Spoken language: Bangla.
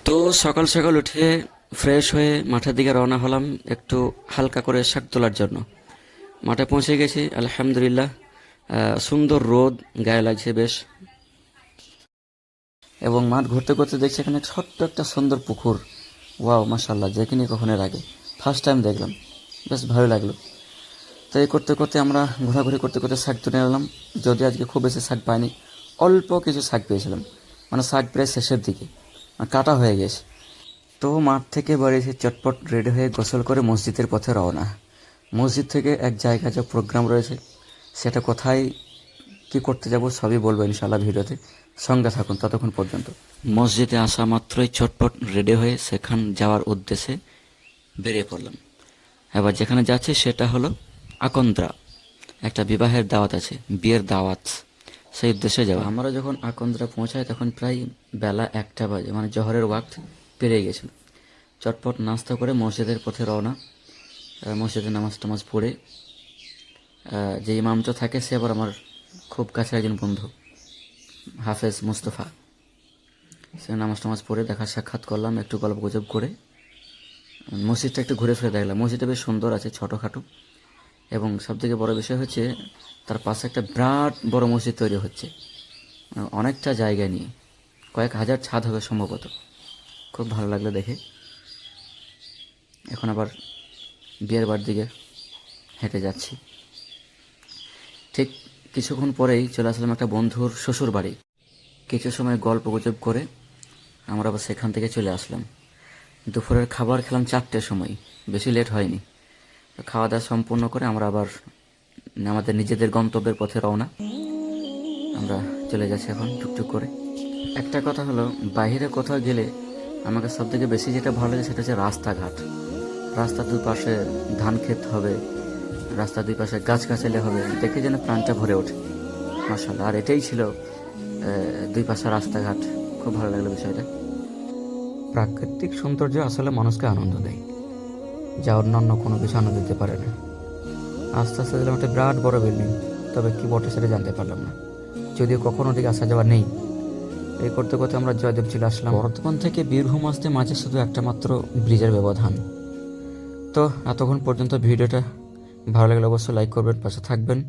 তো সকাল সকাল উঠে ফ্রেশ হয়ে মাঠের দিকে রওনা হলাম একটু হালকা করে শাক তোলার জন্য। মাঠে পৌঁছে গেছি, আলহামদুলিল্লাহ। সুন্দর রোদ গায়ে লাগছে বেশ। এবং মাঠ ঘুরতে ঘুরতে দেখছি এখানে ছোট্ট একটা সুন্দর পুকুর। ওয়াও, মাশাল্লাহ, দেখিনি কখনো এর আগে, ফার্স্ট টাইম দেখলাম। বেশ ভালো লাগলো। তো এই করতে করতে আমরা ঘোরাঘুরি করতে করতে শাক তুলে এলাম। যদি আজকে খুব বেশি শাক পাইনি, অল্প কিছু শাক পেয়েছিলাম। মানে শাক প্রায় শেষের দিকে, কাটা হয়ে গেছে। তো মাঠ থেকে বাড়ি এসে চটপট রেডি হয়ে গোসল করে মসজিদের পথে রওনা। মসজিদ থেকে এক জায়গায় যে প্রোগ্রাম রয়েছে, সেটা কোথায় কি করতে যাব সবই বলবো ইনশাআল্লাহ ভিডিওতে। সঙ্গে থাকুন ততক্ষণ পর্যন্ত। মসজিদে আসা মাত্রই চটপট রেডি হয়ে সেখান যাওয়ার উদ্দেশ্যে বেরিয়ে পড়লাম। এবার যেখানে যাচ্ছি সেটা হলো আকন্দ্রা। একটা বিবাহের দাওয়াত আছে, বিয়ের দাওয়াত, সেই উদ্দেশ্যে যাওয়া। আমরা যখন আকন্দ্রা পৌঁছাই তখন প্রায় বেলা 1টা বাজে, মানে জহরের ওয়াক্ত পেরিয়ে গেছিল। চটপট নাস্তা করে মসজিদের পথে রওনা। মসজিদে নামাজ টামাজ পড়ে যে ইমামটা থাকে সে আবার আমার খুব কাছের একজন বন্ধু, হাফেজ মুস্তফা। সে নামাজ টামাজ পড়ে দেখা সাক্ষাৎ করলাম, একটু গল্প গুজব করে মসজিদটা একটু ঘুরে ফিরে দেখলাম। মসজিদটা বেশ সুন্দর আছে, ছোটোখাটো, এবং সবথেকে বড় বিষয় হচ্ছে তার পাশে একটা বিরাট বড় মসজিদ তৈরি হচ্ছে, অনেকটা জায়গা নিয়ে, কয়েক হাজার ছাদ হবে সম্ভবত। খুব ভালো লাগলো দেখে। এখন আবার বিয়ের বাড়ির দিকে হেঁটে যাচ্ছি। ঠিক কিছুক্ষণ পরেই চলে আসলাম একটা বন্ধুর শ্বশুর বাড়ি। কিছু সময় গল্প গুজব করে আমরা আবার সেখান থেকে চলে আসলাম। দুপুরের খাবার খেলাম 4টের সময়, বেশি লেট হয়নি। খাওয়া দাওয়া সম্পূর্ণ করে আমরা আবার আমাদের নিজেদের গন্তব্যের পথে রওনা। আমরা চলে যাচ্ছি এখন টুকটুক করে। একটা কথা হলো, বাইরে কোথাও গেলে আমাকে সবথেকে বেশি যেটা ভালো লাগে সেটা হচ্ছে রাস্তাঘাট। রাস্তার দুই পাশে ধান ক্ষেত হবে, রাস্তার দুই পাশে গাছগাছালি হবে, দেখে যেন প্রাণটা ভরে ওঠে, মাশাআল্লাহ। আর এটাই ছিল দুই পাশে রাস্তাঘাট। খুব ভালো লাগলো বিষয়টা। প্রাকৃতিক সৌন্দর্য আসলে মানুষকে আনন্দ দেয়, যা অন্যান্য কোনো কিছু আনন্দ দিতে পারে না। আস্তে আস্তে দিলাম একটা বিরাট বড় বিল্ডিং, তবে কি বটে সেটা জানতে পারলাম না, যদিও কখনো ওদিকে আসা যাওয়া নেই। এই করতে করতে আমরা জয়দেব চলে আসলাম। বর্ধমান থেকে বীরভূম আসতে মাঝে শুধু একটা মাত্র ব্রিজের ব্যবধান। তো এতক্ষণ পর্যন্ত ভিডিওটা ভালো লাগলে অবশ্যই লাইক করবেন, পাশে থাকবেন।